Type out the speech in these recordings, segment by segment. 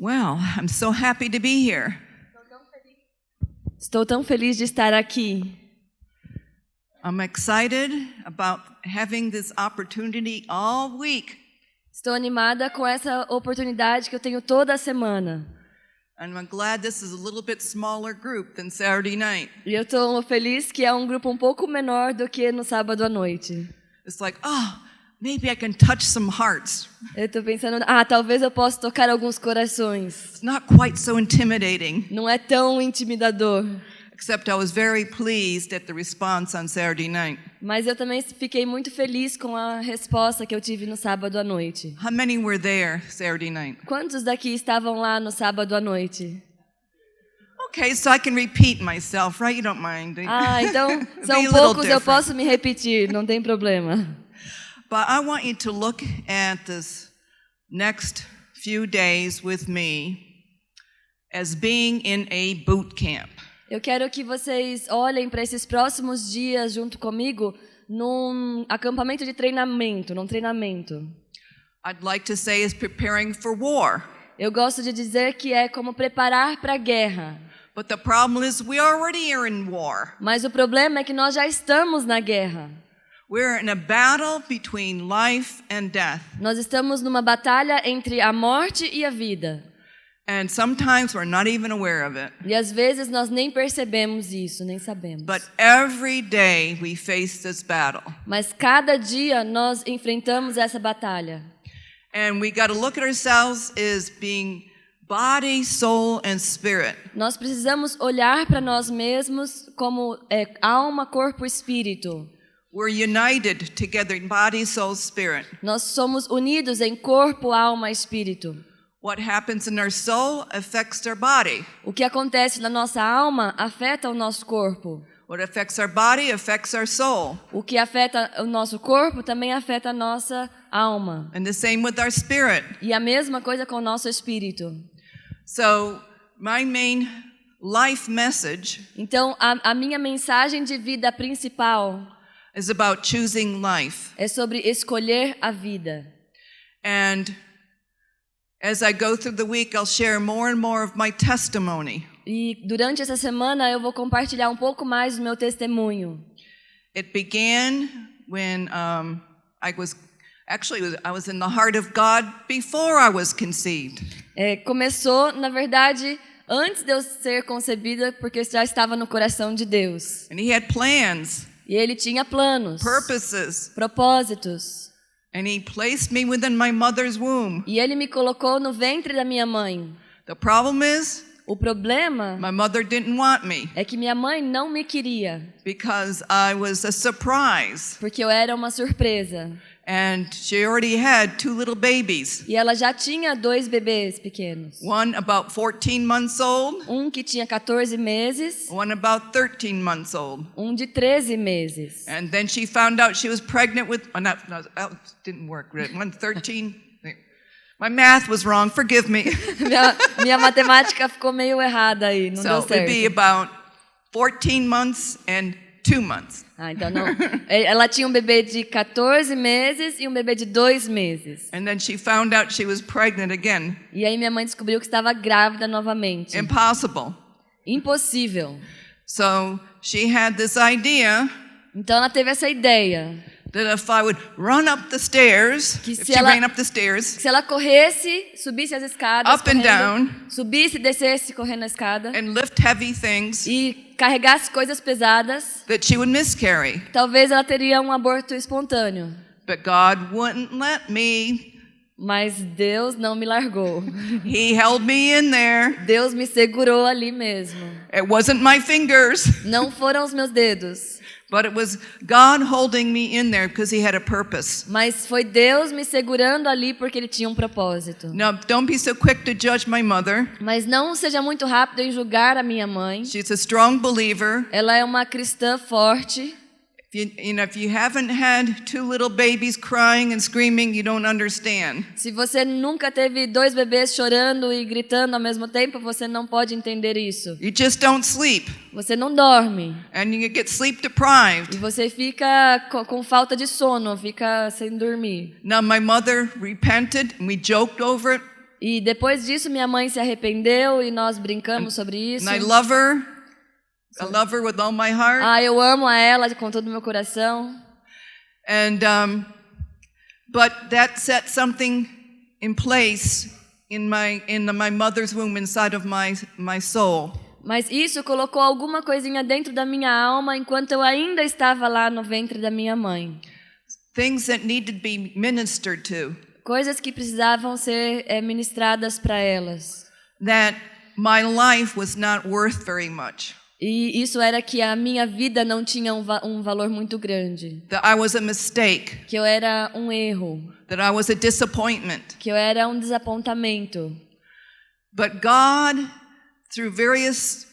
Well, I'm so happy to be here. Estou tão feliz de estar aqui. I'm excited about having this opportunity all week. Estou animada com essa oportunidade que eu tenho toda a semana. And I'm glad this is a little bit smaller group than Saturday night. E eu estou feliz que é um grupo um pouco menor do que no sábado à noite. It's like, maybe I can touch some hearts. Eu estou pensando, talvez eu possa tocar alguns corações. It's not quite so intimidating. Não é tão intimidador. Except I was very pleased at the response on Saturday night. Mas eu também fiquei muito feliz com a resposta que eu tive no sábado à noite. How many were there Saturday night? Quantos daqui estavam lá no sábado à noite? Okay, so I can repeat myself, right? You don't mind. Então são poucos, eu posso me repetir, não tem problema. But I want you to look at this next few days with me as being in a boot camp. Eu quero que vocês olhem para esses próximos dias junto comigo num acampamento de treinamento, num treinamento. I'd like to say is preparing for war. Eu gosto de dizer que é como preparar para a guerra. But the problem is we already are in war. Mas o problema é que nós já estamos na guerra. We're in a battle between life and death. Nós estamos numa batalha entre a morte e a vida. And sometimes we're not even aware of it. E às vezes nós nem percebemos isso, nem sabemos. But every day we face this battle. Mas cada dia nós enfrentamos essa batalha. And we got to look at ourselves as being body, soul and spirit. Nós precisamos olhar para nós mesmos como alma, corpo e espírito. We're united together in body, soul, spirit. Nós somos unidos em corpo, alma e espírito. What happens in our soul affects our body. O que acontece na nossa alma afeta o nosso corpo. What affects our body affects our soul. O que afeta o nosso corpo também afeta a nossa alma. And the same with our spirit. E a mesma coisa com o nosso espírito. So, my main life message Então, a minha mensagem de vida principal is about choosing life. É sobre escolher a vida. And as I go through the week, I'll share more and more of my testimony. E durante essa semana eu vou compartilhar um pouco mais do meu testemunho. It began when I was in the heart of God before I was conceived. Começou, na verdade, antes de eu ser concebida, porque eu já estava no coração de Deus. And He had plans. E Ele tinha planos, Purposes. propósitos. And He placed me within my mother's womb. E Ele me colocou no ventre da minha mãe. The problem is, O problema my mother didn't want me é que minha mãe não me queria, because I was a surprise. porque eu era uma surpresa. And she already had 2 little babies. E ela já tinha 2 bebês pequenos. One about 14 months old. Um que tinha 14 meses. One about 13 months old. Um de 13 meses. And then she found out she was pregnant with, didn't work, right? 13. My math was wrong, forgive me. Minha matemática ficou meio errada aí, não deu So it'd be certo. about 14 months and 2 months. Então não. Ela tinha um bebê de 14 meses e um bebê de 2 meses. And then she found out she was pregnant again. E aí minha mãe descobriu que estava grávida novamente. Impossible. Impossível. So she had this idea Então ela teve essa ideia. that if I would run up the stairs, Que if se she ela- ran up the stairs, Se ela corresse, subisse as escadas, Up and down. subisse e descesse correndo a escada and lift heavy things, e carregasse coisas pesadas, that she would miscarry. talvez ela teria um aborto espontâneo. But God wouldn't let me. Mas Deus não me largou. He held me in there. Deus me segurou ali mesmo. It wasn't my fingers, Não foram os meus dedos, but it was God holding me in there because He had a purpose. mas foi Deus me segurando ali porque Ele tinha um propósito. Now, don't be so quick to judge my mother. Mas não seja muito rápido em julgar a minha mãe. She's a strong believer. Ela é uma cristã forte. If you haven't had 2 little babies crying and screaming, you don't understand. Se você nunca teve 2 bebês chorando e gritando ao mesmo tempo, você não pode entender isso. You just don't sleep, Você não dorme. and you get sleep deprived. E você fica com falta de sono, fica sem dormir. Now, my mother repented, and we joked over it. E depois disso, minha mãe se arrependeu e nós brincamos sobre isso. And I love her. I love her with all my heart. Eu amo a ela com todo o meu coração. And but that set something in place in my mother's womb, inside of my soul. Mas isso colocou alguma coisinha dentro da minha alma enquanto eu ainda estava lá no ventre da minha mãe. Things that needed to be ministered to. Coisas que precisavam ser ministradas para elas. That my life was not worth very much. E isso era que a minha vida não tinha um valor muito grande. That I was a mistake. Que eu era um erro. That I was a disappointment. Que eu era um desapontamento. But God, through various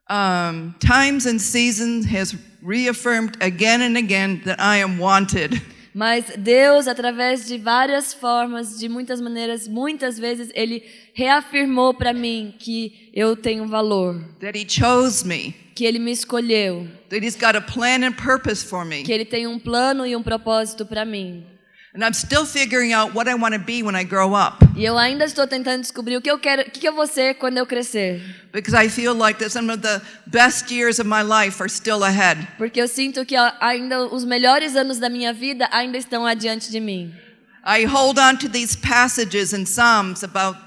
times and seasons, has reaffirmed again and again that I am wanted. Mas Deus, através de várias formas, de muitas maneiras, muitas vezes, Ele reafirmou para mim que eu tenho valor. That He chose me. Que Ele me escolheu. That He's got a plan and purpose for me. Que Ele tem um plano e um propósito para mim. And I'm still figuring out what I want to be when I grow up. E eu ainda estou tentando descobrir o que eu quero, o que eu vou ser quando eu crescer. Because I feel like that some of the best years of my life are still ahead. Porque eu sinto que ainda os melhores anos da minha vida ainda estão adiante de mim. I hold on to these passages in Psalms about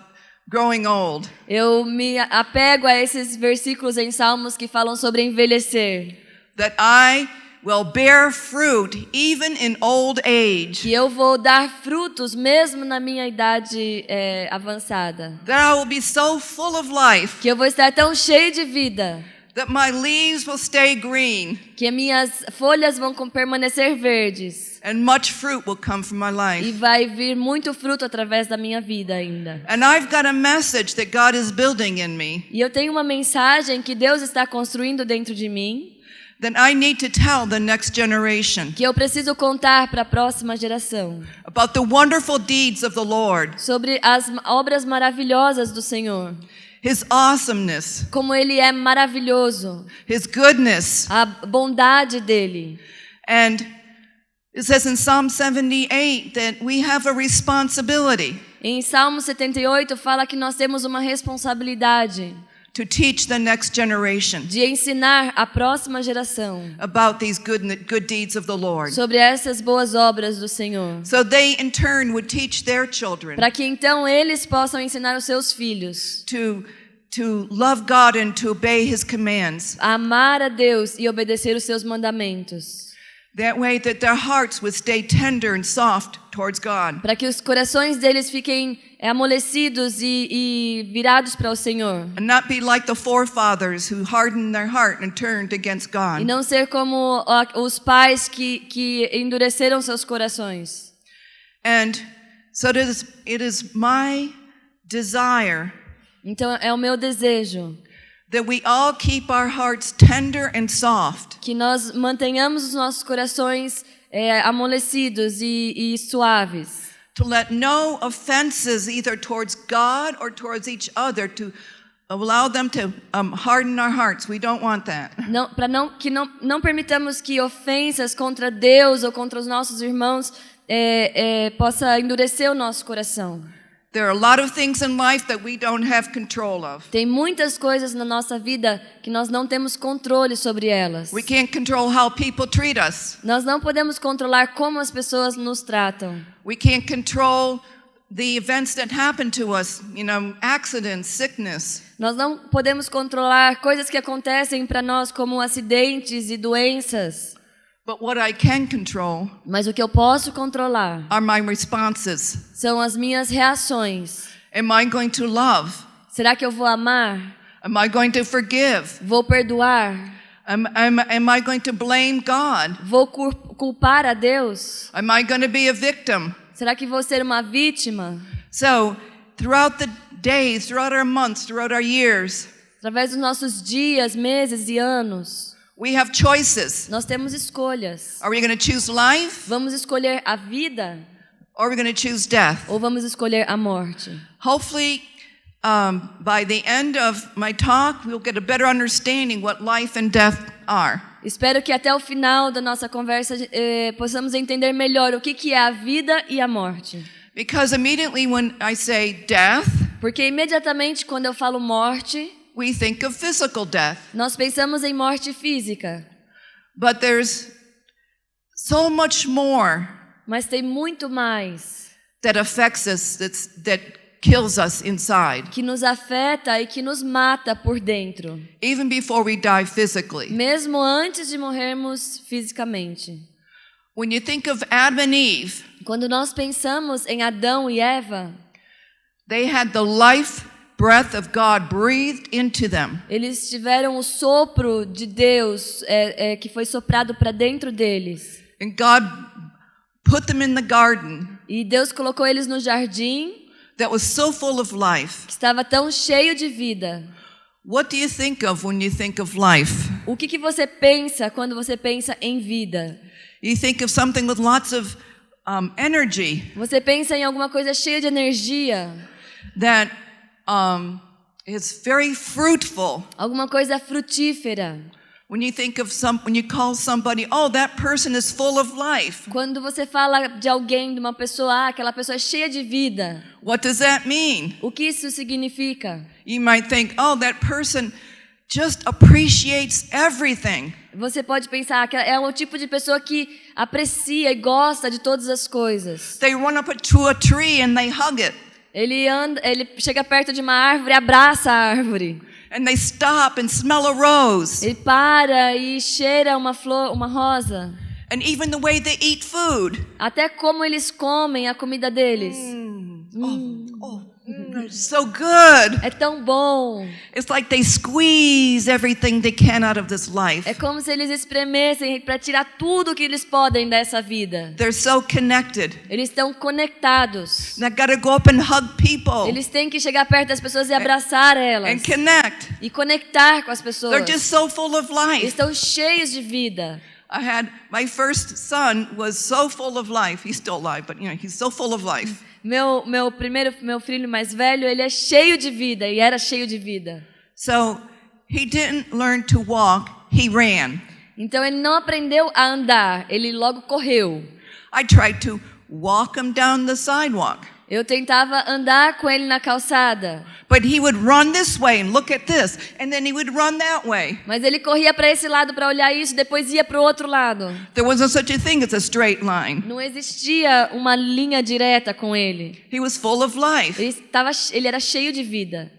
growing old. Eu me apego a esses versículos em Salmos que falam sobre envelhecer. That I will bear fruit even in old age. Que eu vou dar frutos mesmo na minha idade avançada. That I will be so full of life. Que eu vou estar tão cheio de vida. That my leaves will stay green. Que minhas folhas vão permanecer verdes. And much fruit will come from my life. E vai vir muito fruto através da minha vida ainda. And I've got a message that God is building in me. E eu tenho uma mensagem que Deus está construindo dentro de mim. That I need to tell the next generation. Que eu preciso contar para a próxima geração. About the wonderful deeds of the Lord. Sobre as obras maravilhosas do Senhor. His awesomeness. Como Ele é maravilhoso. His goodness. A bondade dele. And it says in Psalm 78 that we have a responsibility. Em Salmo 78 fala que nós temos uma responsabilidade. To teach the next generation. De ensinar a próxima geração. About these good deeds of the Lord. Sobre essas boas obras do Senhor. So they in turn would teach their children. Para que então eles possam ensinar os seus filhos. To love God and to obey His commands. A amar a Deus e obedecer os seus mandamentos. That way that their hearts would stay tender and soft towards God. Para que os corações deles fiquem amolecidos e virados para o Senhor. And not be like the forefathers who hardened their heart and turned against God. E não ser como os pais que endureceram seus corações. And so it is my desire. Então é o meu desejo. That we all keep our hearts tender and soft. Que nós mantenhamos os nossos corações amolecidos e suaves. To let no offenses either towards God or towards each other to allow them to harden our hearts. We don't want that. Não permitamos que ofensas contra Deus ou contra os nossos irmãos possa endurecer o nosso coração. There are a lot of things in life that we don't have control of. Tem muitas coisas na nossa vida que nós não temos controle sobre elas. We can't control how people treat us. Nós não podemos controlar como as pessoas nos tratam. We can't control the events that happen to us, accidents, sickness. Nós não podemos controlar coisas que acontecem para nós como acidentes e doenças. But what I can control Mas o que eu posso controlar are my responses. São as minhas reações. Am I going to love? Será que eu vou amar? Am I going to forgive? Vou perdoar? Am I going to blame God? Vou culpar a Deus? Am I going to be a victim? Será que vou ser uma vítima? So, throughout the days, throughout our months, throughout our years, através dos nossos dias, meses e anos, we have choices. Nós temos escolhas. Are we going to choose life? Vamos escolher a vida? Or are we going to choose death? Ou vamos escolher a morte? Hopefully, by the end of my talk, we'll get a better understanding what life and death are. Espero que até o final da nossa conversa possamos entender melhor o que é a vida e a morte. Because immediately when I say death, Porque imediatamente quando eu falo morte, we think of physical death. nós pensamos em morte física. But there's so much more Mas tem muito mais that affects us, that kills us inside, que nos afeta e que nos mata por dentro, even before we die physically. mesmo antes de morrermos fisicamente. When you think of Adam and Eve, Quando nós pensamos em Adão e Eva, they had the life breath of God breathed into them. eles tiveram o sopro de Deus que foi soprado para dentro deles. And God put them in the garden E Deus colocou eles no jardim, that was so full of life. que estava tão cheio de vida. What do you think of when you think of life? O que você pensa quando você pensa em vida? You think of something with lots of energy Você pensa em alguma coisa cheia de energia, that is very fruitful. alguma coisa frutífera. When you call somebody, oh, that person is full of life. Quando você fala de alguém, de uma pessoa, aquela pessoa é cheia de vida. What does that mean? O que isso significa? You might think, oh, that person just appreciates everything. Você pode pensar que é o tipo de pessoa que aprecia e gosta de todas as coisas. They run up to a tree and they hug it. Ele chega perto de uma árvore e abraça a árvore. And they stop and smell a rose. Ele para e cheira uma flor, uma rosa. And even the way they eat food. Até como eles comem a comida deles. It's so good. É tão bom. It's like they squeeze everything they can out of this life. É como se eles espremessem para tirar tudo que eles podem dessa vida. They're so connected. Eles estão conectados. They gotta go up and hug people. Eles têm que chegar perto das pessoas e abraçar elas. And connect. E conectar com as pessoas. They're just so full of Eles life. estão cheios de vida. My first son was so full of life. He's still alive, but he's so full of life. Meu filho mais velho, ele é cheio de vida e era cheio de vida. So he didn't learn to walk, he ran. Então ele não aprendeu a andar, ele logo correu. I tried to walk him down the sidewalk. Eu tentava andar com ele na calçada. But he would run this way and look at this, and then he would run that way. Mas ele corria para esse lado para olhar isso, depois ia para o outro lado. There wasn't such a thing as a straight line. Não existia uma linha direta com ele. He was full of life. Ele era cheio de vida.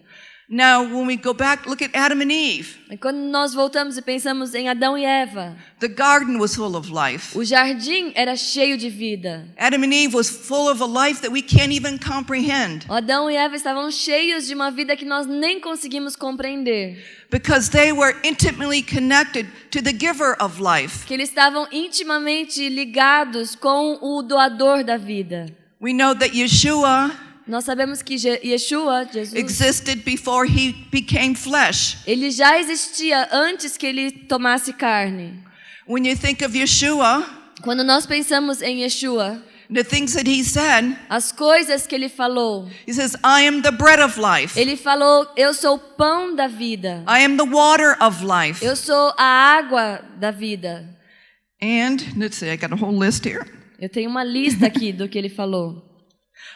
Now, when we go back, look at Adam and Eve. E quando nós voltamos e pensamos em Adão e Eva, The garden was full of life. o jardim era cheio de vida. Adam and Eve was full of a life that we can't even comprehend. Adão e Eva estavam cheios de uma vida que nós nem conseguimos compreender. Because they were intimately connected to the giver of life. Que eles estavam intimamente ligados com o doador da vida. We know that Yeshua Nós sabemos que Yeshua, Jesus, existed before he became flesh. ele já existia antes que ele tomasse carne. When you think of Yeshua, Quando nós pensamos em Yeshua, the things that he said, as coisas que ele falou, he says, I am the bread of life. ele falou, eu sou o pão da vida. I am the water of life. Eu sou a água da vida. And, let's see, I got a whole list here. Eu tenho uma lista aqui do que ele falou.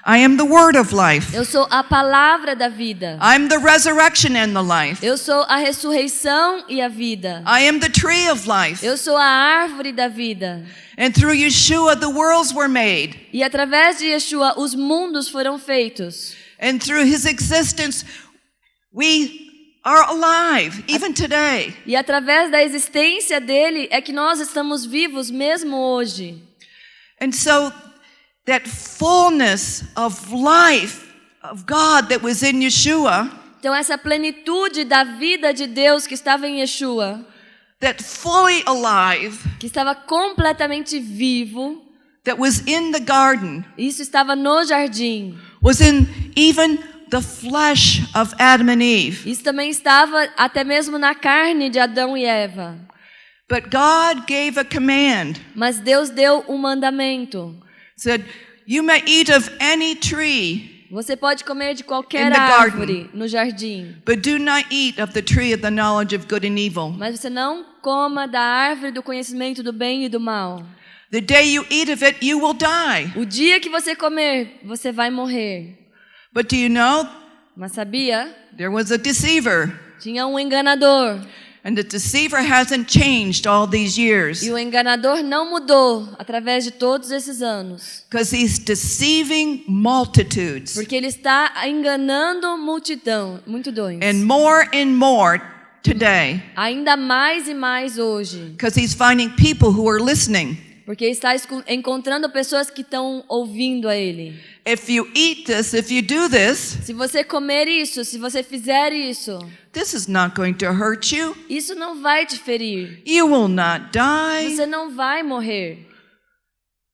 I am the word of life. Eu sou a palavra da vida. I'm the resurrection and the life. Eu sou a ressurreição e a vida. I am the tree of life. Eu sou a árvore da vida. And through Yeshua the worlds were made. E através de Yeshua os mundos foram feitos. And through his existence we are alive even today. E através da existência dele é que nós estamos vivos mesmo hoje. And so that fullness of life of God that was in Yeshua, Então essa plenitude da vida de Deus que estava em Yeshua, that fully alive, que estava completamente vivo, that was in the garden, isso estava no jardim. was in even the flesh of Adam and Eve. Isso também estava até mesmo na carne de Adão e Eva. But God gave a command. Mas Deus deu um mandamento. Said, you may eat of any tree, Você pode comer de qualquer In the árvore no jardim, but do not eat of the tree of the knowledge of good and evil. mas você não coma da árvore do conhecimento do bem e do mal. The day you eat of it, you will die. O dia que você comer, você vai morrer. But do you know Mas sabia? There was a deceiver. Tinha um enganador. And the deceiver hasn't changed all these years. E o enganador não mudou através de todos esses anos. Because he's deceiving multitudes. Porque ele está enganando multidões. And more today. Ainda mais e mais hoje. Because he's finding people who are listening. Porque está encontrando pessoas que estão ouvindo a ele. If you eat this, if you do this, se você comer isso, se você fizer isso, this is not going to hurt you. Isso não vai te ferir. You will not die. Você não vai morrer.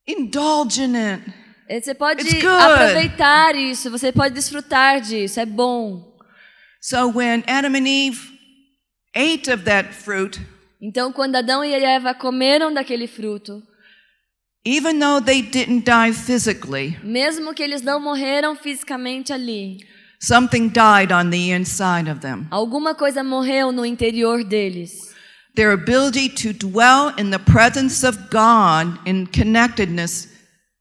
Indulge in it. Você pode aproveitar isso, você pode desfrutar disso, é bom. So when Adam and Eve ate of that fruit, então quando Adão e Eva comeram daquele fruto, even though they didn't die physically, mesmo que eles não morreram fisicamente ali, something died on the inside of them. Alguma coisa morreu no interior deles. Their ability to dwell in the presence of God in connectedness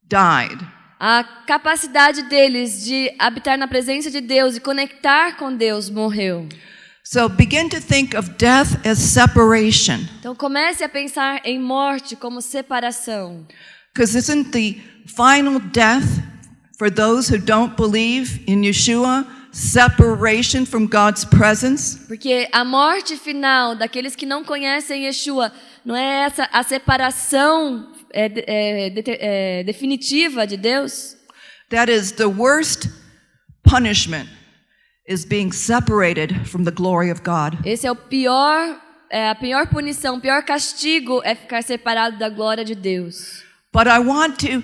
died. A capacidade deles de habitar na presença de Deus e conectar com Deus morreu. So begin to think of death as separation. Então comece a pensar em morte como separação. Because isn't the final death for those who don't believe in Yeshua separation from God's presence? Porque a morte final daqueles que não conhecem Yeshua não é essa a separação definitiva de Deus? That is the worst punishment. Is being separated from the glory of God. Esse é a pior punição, o pior castigo é ficar separado da glória de Deus. But I want to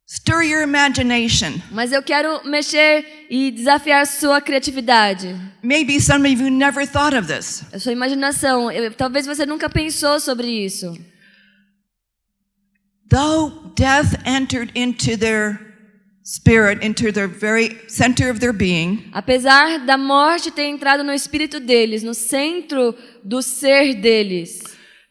stir your imagination. Mas eu quero mexer e desafiar sua criatividade. Maybe some of you never thought of this. A sua imaginação, talvez você nunca pensou sobre isso. Though death entered into their spirit, into the very center of their being. Apesar da morte ter entrado no espírito deles, no centro do ser deles,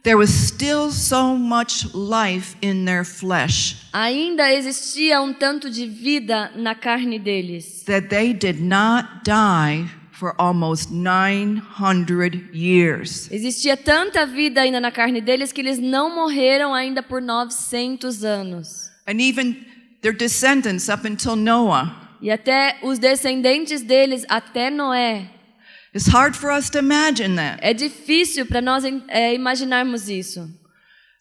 there was still so much life in their flesh. Ainda existia um tanto de vida na carne deles. That they did not die for almost 900 years. Existia tanta vida ainda na carne deles que eles não morreram ainda por 900 anos. And even their descendants up until Noah. E até os descendentes deles até Noé. It's hard for us to imagine that. É difícil para nós imaginarmos isso.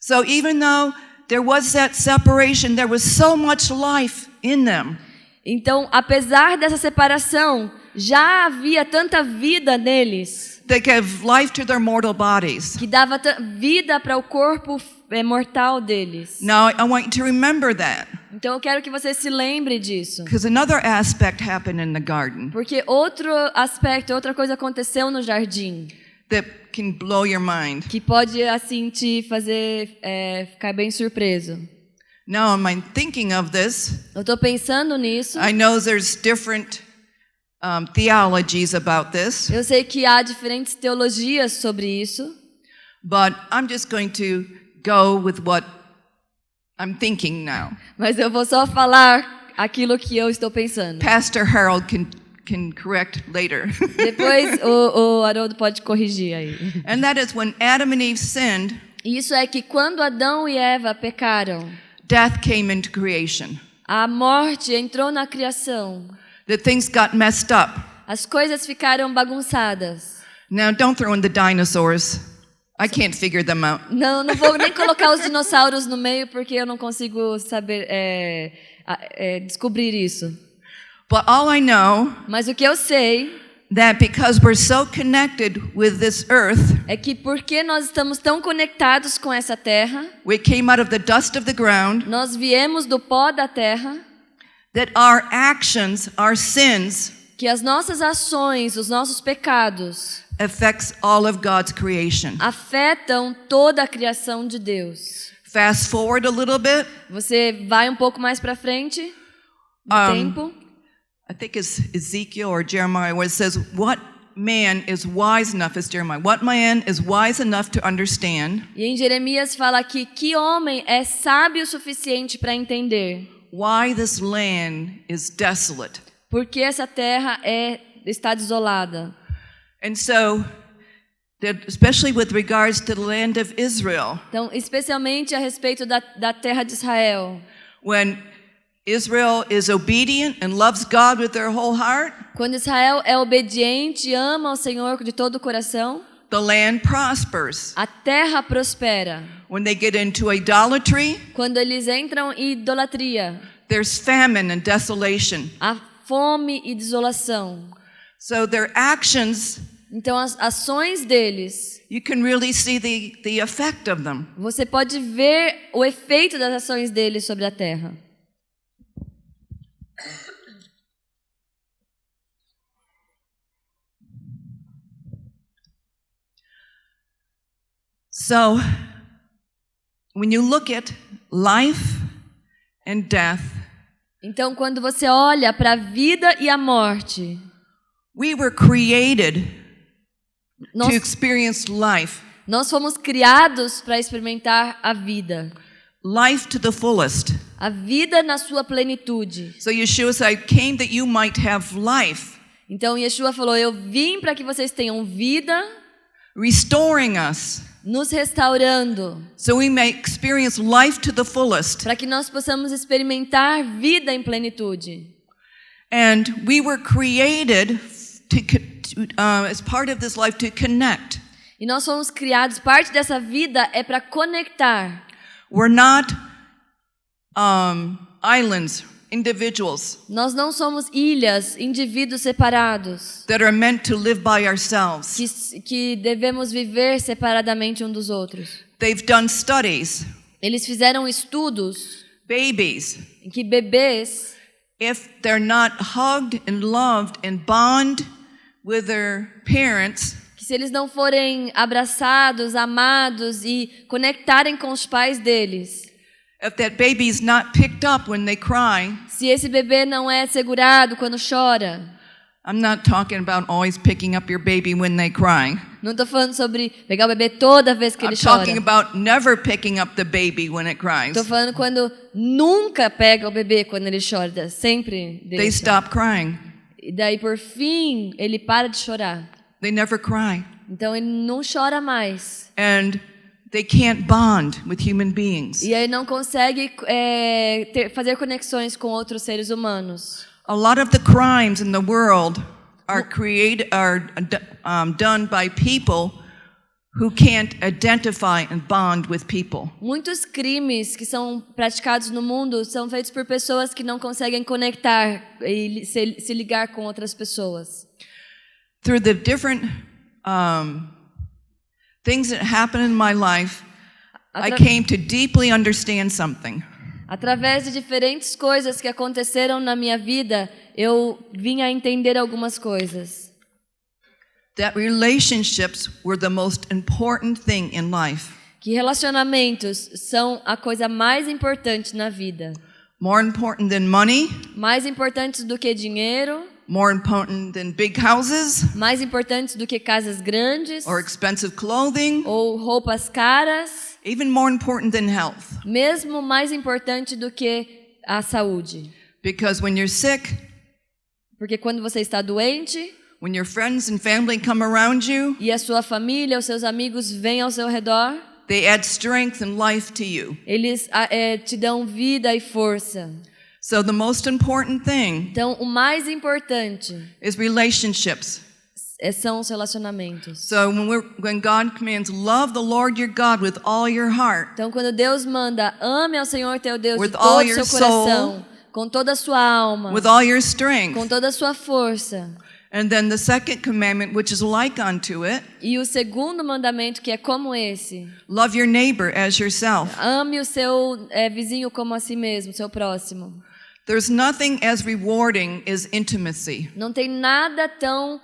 So even though there was that separation, there was so much life in them. Então, apesar dessa separação, já havia tanta vida neles. They gave life to their mortal bodies. Que dava vida para o corpo mortal deles. Now I want you to remember that. Então eu quero que você se lembre disso. Because another aspect happened in the garden. Porque outro aspecto, outra coisa aconteceu no jardim. That can blow your mind. Que pode assim te fazer ficar bem surpreso. Now I'm thinking of this. Eu estou pensando nisso. I know there's different theologies about this. Eu sei que há diferentes teologias sobre isso. But I'm just going to go with what I'm thinking now. Mas eu vou só falar aquilo que eu estou pensando. Pastor Harold can correct later. Depois o Haroldo pode corrigir aí. And that is when Adam and Eve sinned. Isso é que quando Adão e Eva pecaram, death came into creation. A morte entrou na criação. That things got messed up. As coisas ficaram bagunçadas. Now don't throw in the dinosaurs. I can't figure them out. Não vou nem colocar os dinossauros no meio porque eu não consigo saber descobrir isso. But all I know, mas o que eu sei, that because we're so connected with this earth, é que porque nós estamos tão conectados com essa terra, we came out of the dust of the ground, nós viemos do pó da terra, that our actions, our sins, que as nossas ações, os nossos pecados, affects all of God's creation. Afetam toda a criação de Deus. Fast forward a little bit. Você vai um pouco mais para frente no tempo. I think it's Ezekiel or Jeremiah where it says, "What man is wise enough?" It's Jeremiah. What man is wise enough to understand? E em Jeremias fala aqui que homem é sábio o suficiente para entender. Why this land is desolate. Porque essa terra está desolada. And so, especially with regards to the land of Israel, Então, especialmente a respeito da terra de Israel. when Israel is obedient and loves God with their whole heart, Quando Israel é obediente e ama ao Senhor de todo o coração, the land prospers. a terra prospera. When they get into idolatry, Quando eles entram em idolatria, there's famine and desolation. há fome e desolação. So their actions, Então, as ações deles, you can really see the effect of them. você pode ver o efeito das ações deles sobre a terra. So, when you look at life and death, Então, quando você olha para a vida e a morte, we were created to nós, experience life. nós fomos criados para experimentar a vida. Life to the fullest. A vida na sua plenitude. So Yeshua said, I came that you might have life, Então, Yeshua falou, eu vim para que vocês tenham vida, restoring us, nos restaurando, so we may experience life to the fullest. para que nós possamos experimentar vida em plenitude. And we were created as part of this life to connect. E nós fomos criados, parte dessa vida é para conectar. We're not islands, individuals Nós não somos ilhas, indivíduos separados, that are meant to live by ourselves. que devemos viver separadamente um dos outros. They've done studies. Eles fizeram estudos Babies, em que bebês, if they're not hugged and loved and bond with their parents, que se eles não forem abraçados, amados e conectarem com os pais deles, if that baby's not picked up when they cry, se esse bebê não é segurado quando chora, I'm not talking about always picking up your baby when they cry. não estou falando sobre pegar o bebê toda vez que I'm ele chora. talking about never picking up the baby when it cries. Estou falando quando nunca pega o bebê quando ele chora, sempre They deixa. stop crying. E daí, por fim, ele para de chorar. They never cry. Então, ele não chora mais. And they can't bond with human beings. E aí não consegue fazer conexões com outros seres humanos. A lot of the crimes in the world are done by people who can't identify and bond with people. Muitos crimes que são praticados no mundo são feitos por pessoas que não conseguem conectar e se ligar com outras pessoas. Through the different things that happened in my life, I came to deeply understand something. Através de diferentes coisas que aconteceram na minha vida, eu vim a entender algumas coisas. That relationships were the most important thing in life. Que relacionamentos são a coisa mais importante na vida. More important than money, Mais importantes do que dinheiro, more important than big houses mais importantes do que casas grandes or expensive clothing, ou roupas caras, even more important than health. mesmo mais importante do que a saúde. Because when you're sick, Porque quando você está doente when your friends and family come around you, e a sua família, os seus amigos vêm ao seu redor, they add strength and life to you. eles te dão vida e força. So the most important thing Então, o mais importante is relationships. são os relacionamentos. So when God commands, love the Lord your God with all your heart, Então, quando Deus manda, ame ao Senhor teu Deus de With all todo o your seu coração, com toda a sua alma, with all your com strength. toda a sua força. And then the second commandment, which is like unto it, E o segundo mandamento, que é como esse: love your neighbor as yourself. ame o seu vizinho como a si mesmo, seu próximo. There's nothing as rewarding as intimacy. Não tem nada tão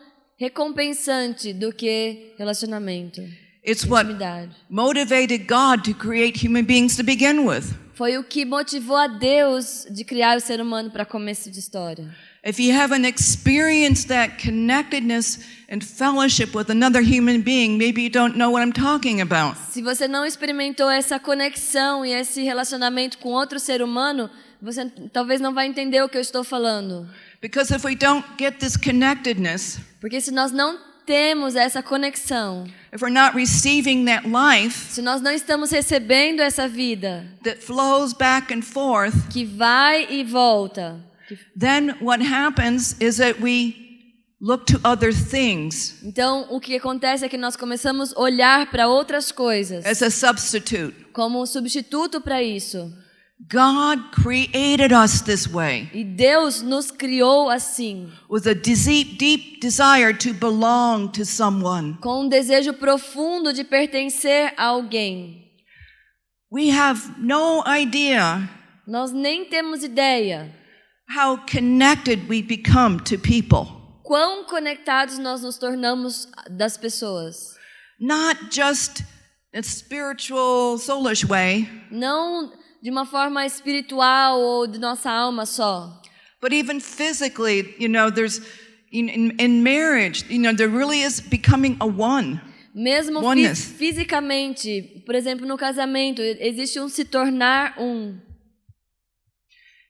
recompensante do que relacionamento. It's what Intimidade. motivated God to create human beings to begin with. Foi o que motivou a Deus de criar o ser humano para começo de história. If you haven't experienced that connectedness and fellowship with another human being, maybe you don't know what I'm talking about. Se você não experimentou essa conexão e esse relacionamento com outro ser humano, você talvez não vai entender o que eu estou falando. Because if we don't get this connectedness, Porque se nós não temos essa conexão, if we're not receiving that life se nós não estamos recebendo essa vida that flows back and forth, que vai e volta, then what happens is that we look to other things então o que acontece é que nós começamos a olhar para outras coisas as a substitute. como um substituto para isso. God created us this way E Deus nos criou assim, with a deep desire to belong to someone. com um desejo profundo de pertencer a alguém. We have no idea Nós nem temos ideia how connected we become to people. quão conectados nós nos tornamos das pessoas. Not just in a spiritual, soulish way, Não de uma forma espiritual ou de nossa alma só, but even physically, there's in marriage, there really is becoming a one. mesmo Oneness. fisicamente. Por exemplo, no casamento, existe um se tornar um.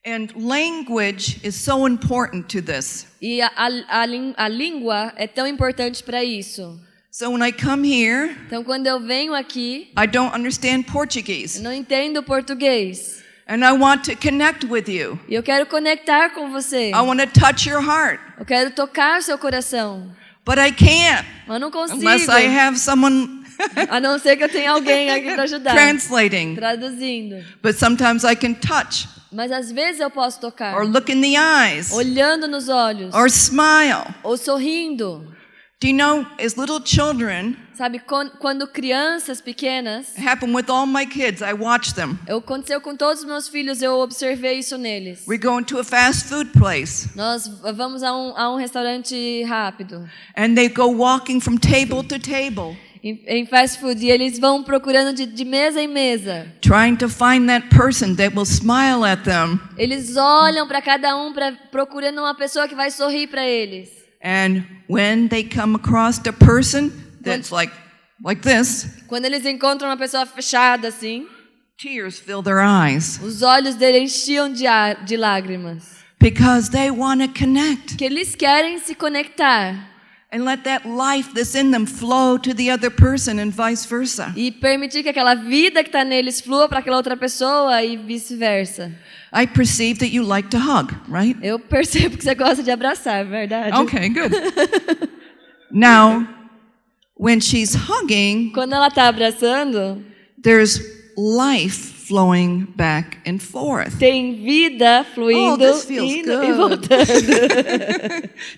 And language is so important to this. E a língua é tão importante para isso. So when I come here, Então, quando eu venho aqui, I don't understand eu Portuguese, não entendo português. and I want to connect with you. E eu quero conectar com você. I want to touch your heart, Eu quero tocar seu coração. but I can't Mas eu não consigo. unless I have someone A não ser que eu tenha alguém aqui para ajudar. translating. Traduzindo. But sometimes I can touch Mas às vezes eu posso tocar. or look in the eyes Olhando nos olhos. or smile. Ou sorrindo. Do you know, as little children, Sabe, quando crianças pequenas, it happened with all my kids, I watch them. aconteceu com todos os meus filhos, eu observei isso neles. We go into a fast food place, Nós vamos a um restaurante rápido, and they go walking from table to table, em fast food, e eles vão procurando de mesa em mesa. trying to find that person that will smile at them. Eles olham para cada um, procurando uma pessoa que vai sorrir para eles. And when they come across a person that's like this, Quando eles encontram uma pessoa fechada assim, tears fill their eyes os olhos dele enchiam de lágrimas. because they want to connect Que eles querem se conectar and let that life that's in them flow to the other person and vice versa. e permitir que aquela vida que está neles flua para aquela outra pessoa e vice-versa. I perceive that you like to hug, right? Eu percebo que você gosta de abraçar, verdade? Okay, good. Now, when she's hugging, Quando ela está abraçando, there's life flowing back and forth. tem vida fluindo, Oh, this feels indo e good. voltando.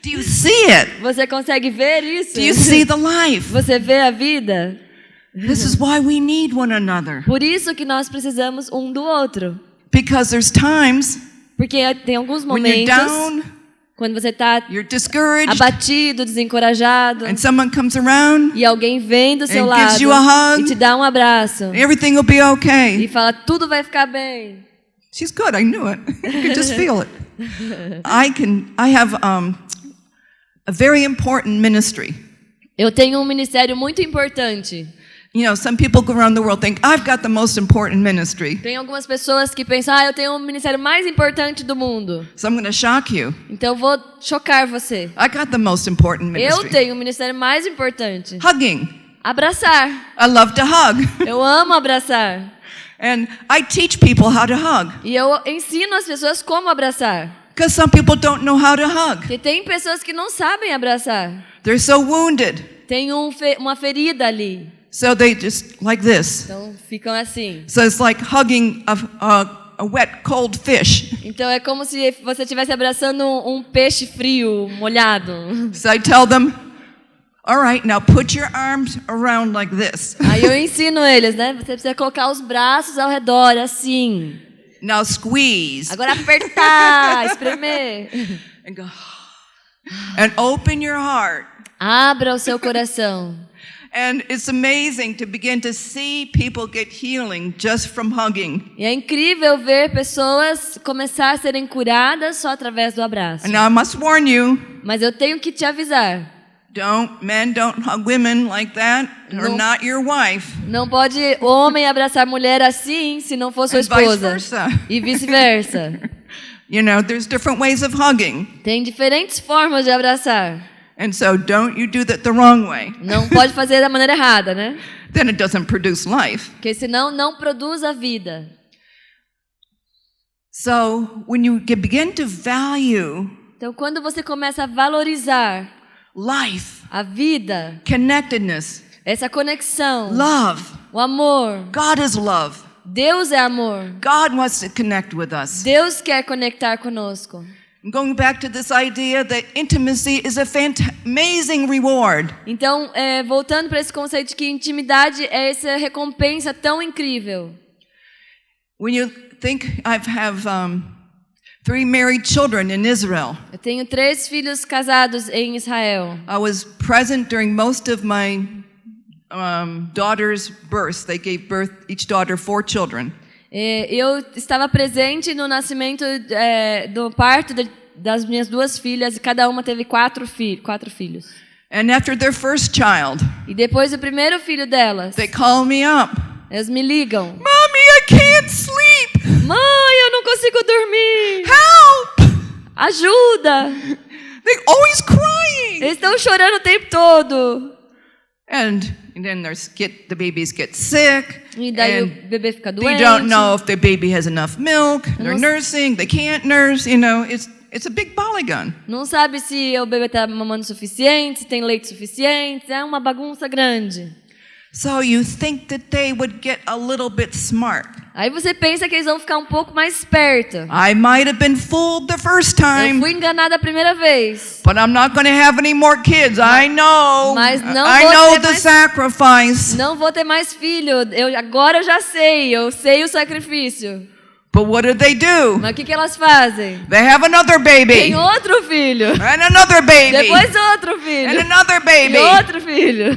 Do you see it? Você consegue ver isso? Do you see the life? Você vê a vida? This is why we need one another. Por isso que nós precisamos um do outro. Because there's times Porque tem alguns when you're momentos down, quando você está you're discouraged, abatido, desencorajado, and someone comes around, e alguém vem do seu and lado gives you a hug. e te dá um abraço everything will be e okay. fala, tudo vai ficar bem. She's good, I knew it. You could just feel it. I have a very important ministry. Eu tenho um ministério muito importante. You know, some people go around the world think, I've got the most important ministry. Tem algumas pessoas que pensam, eu tenho o ministério mais importante do mundo. So I'm going to shock you. Então eu vou chocar você. I got the most important Eu ministry. tenho o ministério mais importante. Hugging. Abraçar. I love to hug. Eu amo abraçar. And I teach people how to hug. E eu ensino as pessoas como abraçar. Because some people don't know how to hug. Porque tem pessoas que não sabem abraçar. They're so wounded. Tem uma ferida ali. So they just like this. Então ficam assim. So it's like hugging a wet, cold fish. Então é como se você estivesse abraçando um peixe frio, molhado. So I tell them, all right, now put your arms around like this. Aí eu ensino eles, né? Você precisa colocar os braços ao redor, assim. Now squeeze. Agora apertar, espremer. And go. And open your heart. Abra o seu coração. And it's amazing to begin to see people get healing just from hugging. E é incrível ver pessoas começar a serem curadas só através do abraço. And now I must warn you, Mas eu tenho que te avisar. men don't hug women like that, or No. not your wife. Não pode homem abraçar mulher assim se não for sua And vice esposa. versa. E vice-versa. You know, there's different ways of hugging. Tem diferentes formas de abraçar. And so don't you do that the wrong way. Não pode fazer da maneira errada, né? Then it doesn't produce life. Porque senão não produz a vida. So when you begin to value Então quando você começa a valorizar life, a vida, connectedness, essa conexão, love, o amor, God is love. Deus é amor. God wants to connect with us. Deus quer conectar conosco. Going back to this idea that intimacy is a amazing reward. Então, voltando para esse conceito de que intimidade é essa recompensa tão incrível. When you think I have 3 married children in Israel. Eu tenho 3 filhos casados em Israel. I was present during most of my daughters' births. They gave birth, each daughter 4 children. Eu estava presente no nascimento do parto das minhas 2 filhas e cada uma teve 4 filhos. And after their first child, E depois do primeiro filho delas, they call me up. elas me ligam. Mommy, I can't sleep. Mãe, eu não consigo dormir. Help! Ajuda! They're always crying. Eles estão chorando o tempo todo. And then the babies get sick. E daí and o bebê fica they doente. don't know if the baby has enough milk. They're Não- nursing. They can't nurse. You know, it's a big polygon. Não sabe se o bebê está mamando o suficiente, se tem leite suficiente. É uma bagunça grande. So you think that they would get a little bit smart. Aí você pensa que eles vão ficar um pouco mais espertos. I might have been fooled the first Eu time, fui enganada a primeira vez. but I'm not going to have any more kids. I know. Mas não I vou know ter the mais- sacrifice. Não vou ter mais filho. Agora eu já sei. Eu sei o sacrifício. But what do? Mas o que elas fazem? They have another Tem baby. outro filho. And another baby. Depois outro filho. And another baby. E outro filho.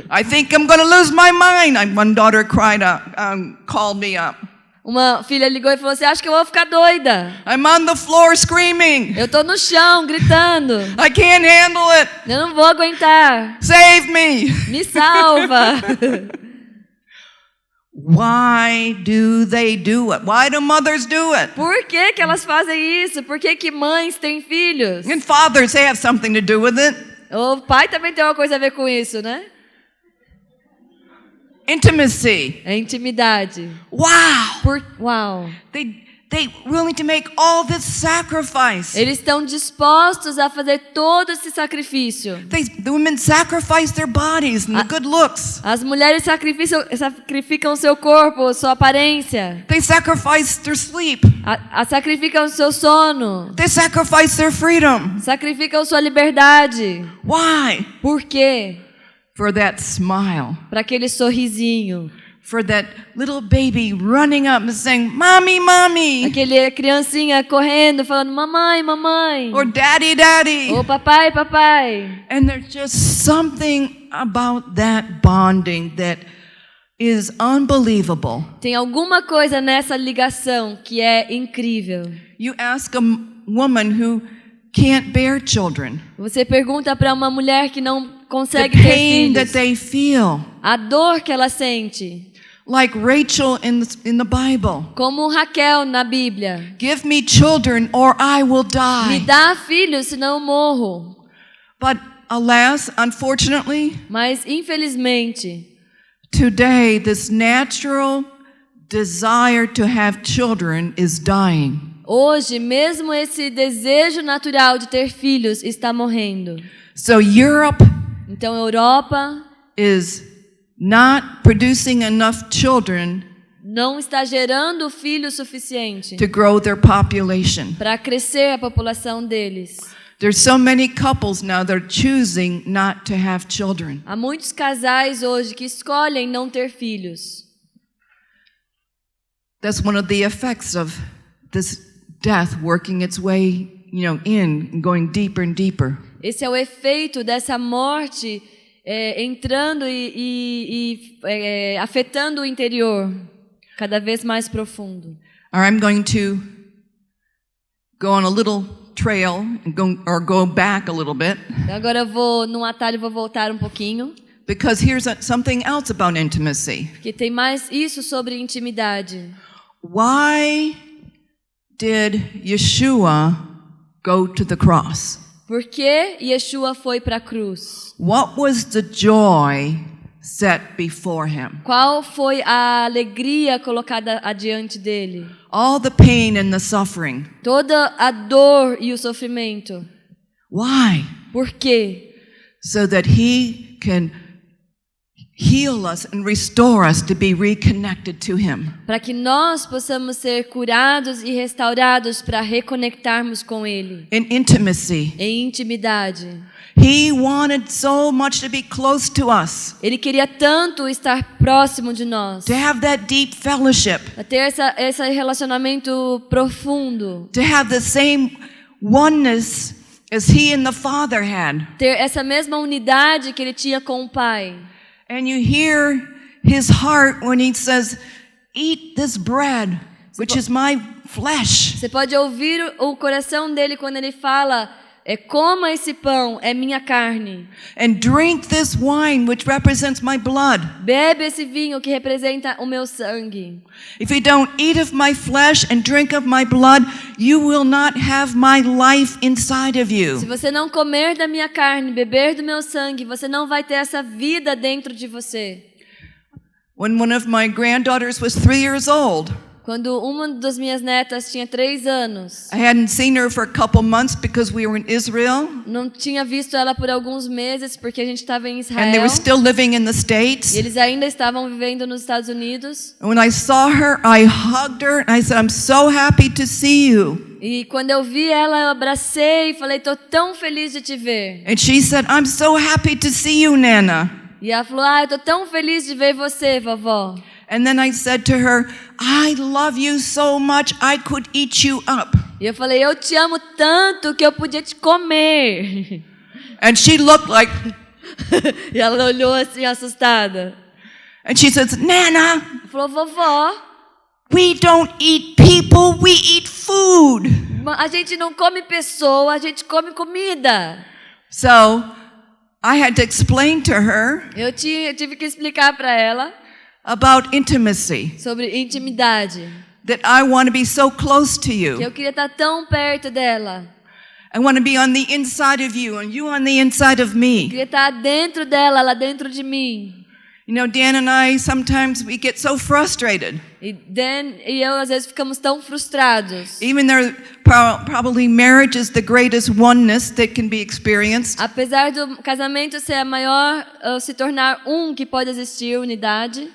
I think I'm going to lose my mind. One daughter called me up. Uma filha ligou e falou assim, acho que eu vou ficar doida. I'm on the floor screaming. Eu tô no chão, gritando. I can't handle it. Eu não vou aguentar. Save me. Me salva. Why do they do it? Why do mothers do it? Por que que elas fazem isso? Por que que mães têm filhos? And fathers, they have something to do with it. O pai também tem uma coisa a ver com isso, né? Intimacy. É intimidade. Wow. Uau. They willing to make all this sacrifice. Eles estão dispostos a fazer todo esse sacrifício. The women sacrifice their bodies and the good looks. As mulheres sacrificam seu corpo, sua aparência. They sacrifice their sleep. Sacrificam seu sono. They sacrifice their freedom. Sacrificam sua liberdade. Why? Por quê? For that smile. Para aquele sorrisinho. For that little baby running up and saying, "Mommy, mommy." Aquele criancinha correndo, falando, mamãe, mamãe. Or daddy, daddy. Ou papai, papai. And there's just something about that bonding that is unbelievable. Tem alguma coisa nessa ligação que é incrível. You ask a woman who can't bear children, Você pergunta para uma mulher que não the consegue ter pain that filhos, they feel, a dor que ela sente. like Rachel in the Bible. Como Raquel na Bíblia. Give me children or I will Me die. dá filhos, senão eu morro. But alas, unfortunately, Mas, infelizmente, today this natural desire to have children is dying. hoje, mesmo esse desejo natural de ter filhos está morrendo. So Europe Então, a Europa is not producing enough children não está gerando filho suficiente to grow their population. para crescer a população deles. There's so many couples now that are choosing not to have children. Há muitos casais hoje que escolhem não ter filhos. That's one of the effects of this death working its way, in and going deeper and deeper. Esse é o efeito dessa morte entrando e afetando o interior cada vez mais profundo. I'm going to go on a little trail and go back a little bit, Agora eu vou num atalho, vou voltar um pouquinho, because here's something else about intimacy. porque tem mais isso sobre intimidade. Why did Yeshua go to the cross? Por que Yeshua foi para a cruz? What was the joy set before him? Qual foi a alegria colocada adiante dele? All the pain and the suffering. Toda a dor e o sofrimento. Why? Por quê? So that he can heal us and restore us to be reconnected to him. Para que nós possamos ser curados e restaurados para reconectarmos com ele. In intimacy. Em intimidade. He wanted so much to be close to us. Ele queria tanto estar próximo de nós. To have that deep fellowship. A ter esse relacionamento profundo. To have the same oneness as he and the Father had. Ter essa mesma unidade que ele tinha com o Pai. And you hear his heart when he says, "Eat this bread, which is my flesh." Você pode ouvir o coração dele quando ele fala, coma esse pão, é minha carne. And drink this wine, which represents my blood. Bebe esse vinho que representa o meu sangue. If you don't eat of my flesh and drink of my blood, you will not have my life inside of you. Se você não comer da minha carne, beber do meu sangue, você não vai ter essa vida dentro de você. When one of my granddaughters was 3 years old, quando uma das minhas netas tinha 3 anos, I hadn't seen her for a couple months because we were in Israel. Não tinha visto ela por alguns meses porque a gente estava em Israel. And they were still living in the States. E eles ainda estavam vivendo nos Estados Unidos. And when I saw her, I hugged her and I said, "I'm so happy to see you." E quando eu vi ela, eu abracei e falei, "Tô tão feliz de te ver." And she said, "I'm so happy to see you, Nana." E ela falou, eu tô tão feliz de ver você, vovó. And then I said to her, "I love you so much I could eat you up." E eu falei, eu te amo tanto que eu podia te comer. And she looked like E ela olhou assim assustada. And she says, "Nana, Ela falou, vovó, we don't eat people, we eat food." a gente não come pessoa, a gente come comida. So I had to explain to her Eu tive que explicar para ela about intimacy. Sobre intimidade. That I want to be so close to you. Que eu queria estar tão perto dela. I want to be on the inside of you and you on the inside of me. Eu queria estar dentro dela, ela dentro de mim. You know, Dan and I, sometimes we get so frustrated. E Dan e eu às vezes ficamos tão frustrados. Even though probably marriage is the greatest oneness that can be experienced. Apesar do casamento ser a maior, se tornar que pode existir, unidade.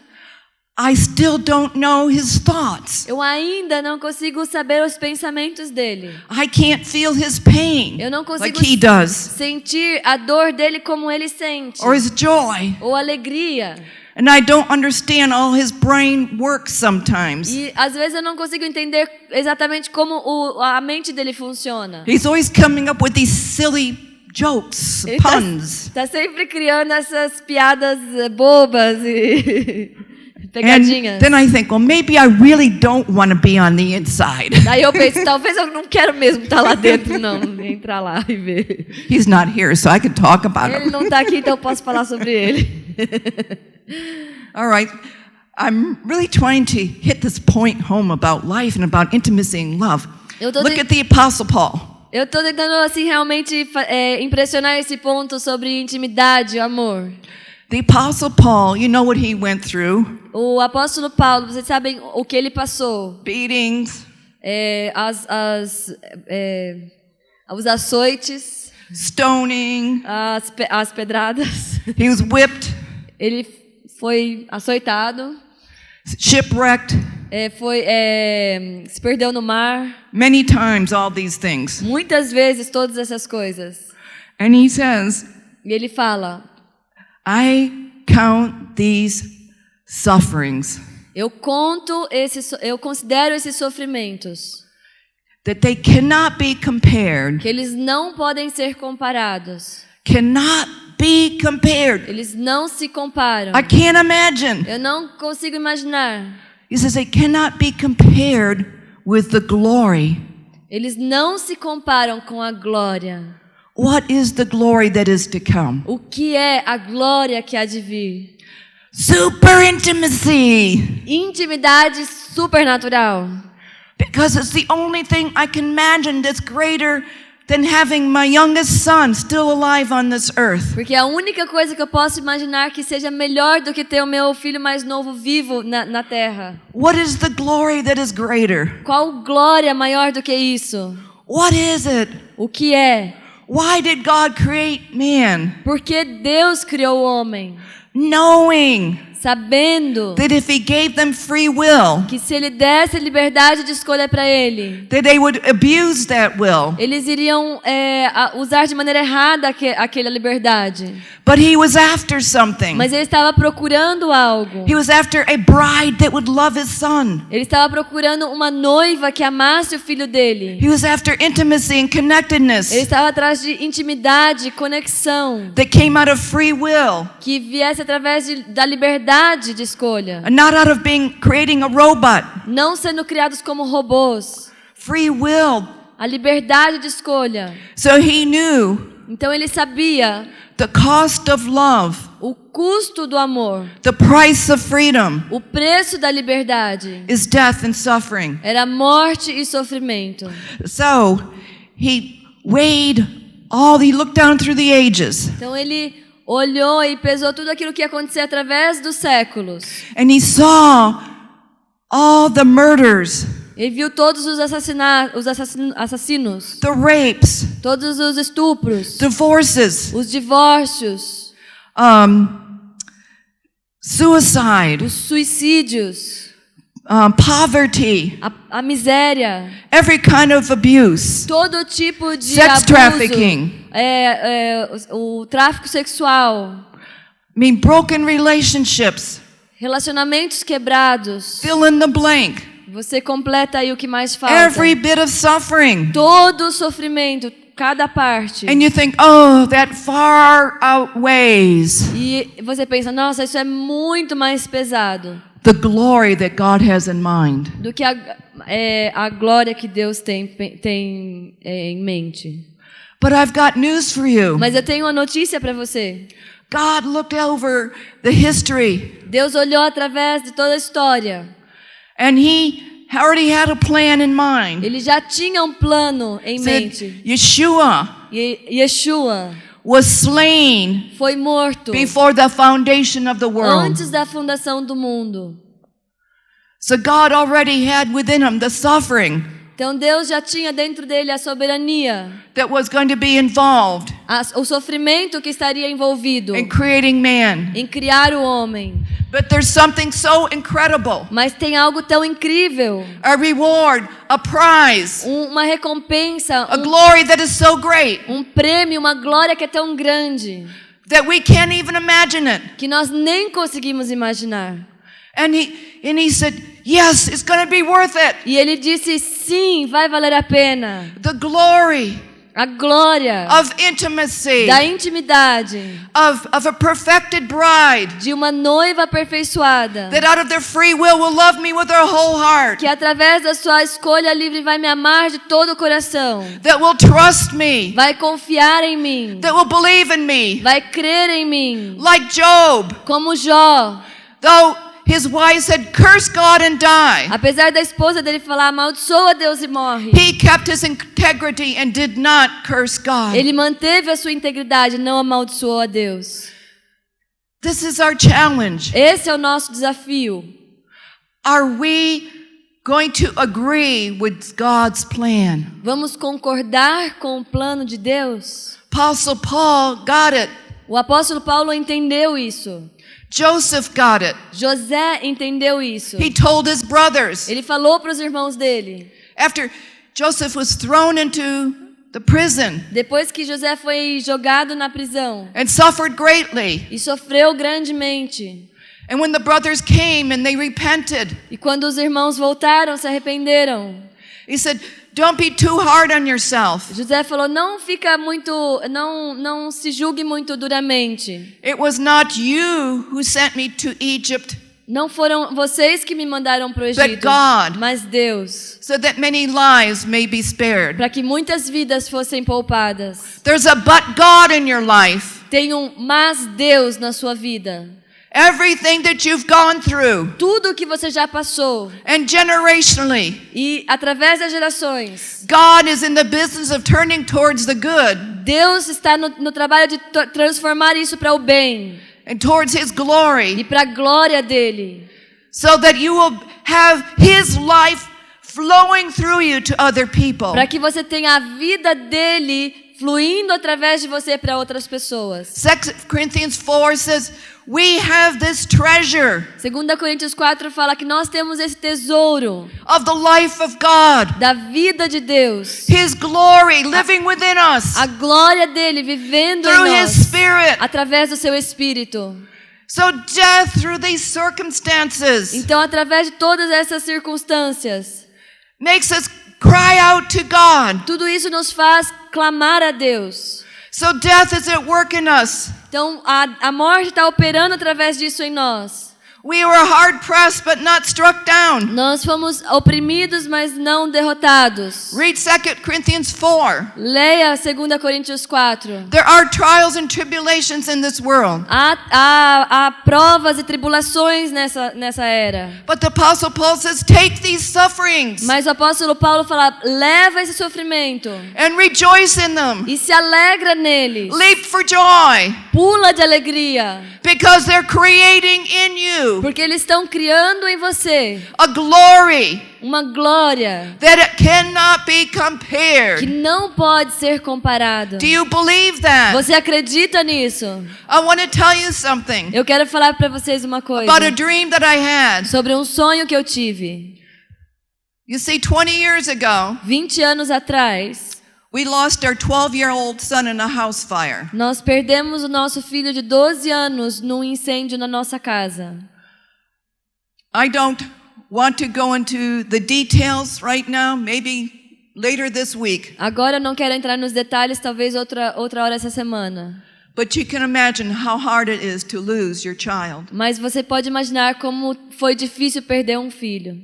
I still don't know his thoughts. Eu ainda não consigo saber os pensamentos dele. I can't feel his pain. Eu não consigo like he does. Sentir a dor dele como ele sente. Or his joy. Ou alegria. And I don't understand all his brain works sometimes. E às vezes eu não consigo entender exatamente como a mente dele funciona. He's always coming up with these silly jokes, ele puns. Tá sempre criando essas piadas bobas e pegadinhas. And then I think, well, maybe I really don't want to be on the inside. Daí eu penso, talvez eu não quero mesmo estar lá dentro, não, entrar lá e ver. He's not here, so I can talk about him. Ele não está aqui, então eu posso falar sobre ele. All right. I'm really trying to hit this point home about life and about intimacy and love. Look at the Apostle Paul. Eu estou tentando assim realmente impressionar esse ponto sobre intimidade, amor. The Apostle Paul, you know what he went through. O apóstolo Paulo, vocês sabem o que ele passou? Beatings. Os açoites. Stoning. As pedradas. He was whipped. Ele foi açoitado. Shipwrecked. Se perdeu no mar. Many times, all these things. Muitas vezes, todas essas coisas. And he says, e ele fala, I count these sufferings. Eu considero esses sofrimentos. That they cannot be compared. Que eles não podem ser comparados. Cannot be compared. Eles não se comparam. I can't imagine. Eu não consigo imaginar. He says they cannot be compared with the glory. Eles não se comparam com a glória. What is the glory that is to come? O que é a glória que há de vir? Super intimacy. Intimidade supernatural. Because it's the only thing I can imagine that's greater than having my youngest son still alive on this earth. Porque a única coisa que eu posso imaginar que seja melhor do que ter o meu filho mais novo vivo na terra. What is the glory that is greater? Qual glória maior do que isso? What is it? O que é? Why did God create man? Porque Deus criou o homem, Knowing sabendo that if he gave them free will, que se ele desse liberdade de escolha para ele, that they would abuse that will. eles iriam usar de maneira errada aquela liberdade. But he was after something. Mas ele estava procurando algo. He was after a bride that would love his son. Ele estava procurando uma noiva que amasse o filho dele. He was after intimacy and connectedness Ele estava atrás de intimidade, conexão, that came out of free will, que viesse através da liberdade de escolha. and not out of creating a robot. Não sendo criados como robôs. Free will. A liberdade de escolha. So he knew Então ele sabia the cost of love, o custo do amor, the price of freedom o preço da liberdade. is death and suffering. Era morte e sofrimento. So he he looked down through the ages, Então ele olhou e pesou tudo aquilo que ia acontecer através dos séculos. and he saw all the murders, Ele viu todos os assassinos, the rapes, todos os estupros, divorces, os divórcios, suicide, os suicídios, poverty, a miséria, every kind of abuse, todo tipo de sex abuso, trafficking. O tráfico sexual, Broken relationships, relacionamentos quebrados. fill in the blank, Você completa aí o que mais falta. every bit of suffering. Todo o sofrimento, cada parte. And you think, oh, that far outweighs E você pensa, nossa, isso é muito mais pesado the glory that God has in mind. do que a glória que Deus tem em mente. But I've got news for you. Mas eu tenho uma notícia para você. God looked over the history, Deus olhou através de toda a história. and he already had a plan in mind. Ele já tinha um plano em mente. Said, Yeshua Yeshua was slain foi morto before the foundation of the world. antes da fundação do mundo. So God already had within him the suffering Então Deus já tinha dentro dele a soberania, that was going to be involved o sofrimento que estaria envolvido in creating man. em criar o homem. But there's something so incredible, Mas tem algo tão incrível, a reward, a prize, uma recompensa, a glory that is so great um prêmio, uma glória que é tão grande that we can't even imagine it. que nós nem conseguimos imaginar. And he said, yes, it's going to be worth it. E ele disse, sim, vai valer a pena. The glory A glória of intimacy, da intimidade, of a perfected bride de uma noiva aperfeiçoada, that out of their free will love me with their whole heart, que através da sua escolha livre vai me amar de todo o coração, that will trust me, vai confiar em mim, that will believe in me, vai crer em mim, like Job, como Jó. though his wife said, curse God and die. Apesar da esposa dele falar, amaldiçoa Deus e morre, He kept his integrity and did not curse God. ele manteve a sua integridade, não amaldiçoou a Deus. This is our challenge. Esse é o nosso desafio. Are we going to agree with God's plan? Vamos concordar com o plano de Deus? Apostle Paul got it. O apóstolo Paulo entendeu isso. Joseph got it. José entendeu isso. He told his brothers. Ele falou para os irmãos dele. After Joseph was thrown into the prison Depois que José foi jogado na prisão and suffered greatly. e sofreu grandemente. And when the brothers came and they repented, E quando os irmãos voltaram, se arrependeram. he said, don't be too hard on yourself. José falou, não se julgue muito duramente. It was not you who sent me to Egypt, Não foram vocês que me mandaram para o but Egito, God, mas Deus, so that many lives may be spared. para que muitas vidas fossem poupadas. There's a but God in your life. Tem um mas Deus na sua vida. Everything that you've gone through. Tudo que você já passou. And generationally. E através das gerações. God is in the business of turning towards the good. Deus está no trabalho de transformar isso para o bem. And towards His glory. E para a glória dele. So that you will have His life flowing through you to other people. Para que você tenha a vida dele fluindo através de você para outras pessoas. 2 Corinthians 4 says, we have this treasure. 2 Coríntios 4 fala que nós temos esse tesouro of the life of God. Da vida de Deus. His glory living within us. A glória dele vivendo through em nós. His Spirit. Através do seu Espírito. So death through these circumstances. Então, através de todas essas circunstâncias, makes us cry out to God. Tudo isso nos faz clamar a Deus. So death is at work in us. Então a morte está operando através disso em nós. We were hard pressed but not struck down. Nós fomos oprimidos, mas não derrotados. Read 2 Corinthians 4. Leia 2 Coríntios 4. There are trials and tribulations in this world. Há provas e tribulações nessa era. But the Apostle Paul says, take these sufferings. Mas o apóstolo Paulo fala, leva esse sofrimento. And rejoice in them. E se alegra neles. Leap for joy. Pula de alegria. Because they're creating in you. Porque eles estão criando em você a glory. Uma glória. That it cannot be compared. Que não pode ser comparado. Do you believe that? Você acredita nisso? I want to tell you something. Eu quero falar para vocês uma coisa. About a dream that I had. Sobre um sonho que eu tive. You see, 20 years ago. 20 anos atrás. We lost our 12-year-old son in a house fire. Nós perdemos o nosso filho de 12 anos num incêndio na nossa casa. I don't want to go into the details right now, maybe later this week. Agora eu não quero entrar nos detalhes, talvez outra hora essa semana. But you can imagine how hard it is to lose your child. Mas você pode imaginar como foi difícil perder um filho.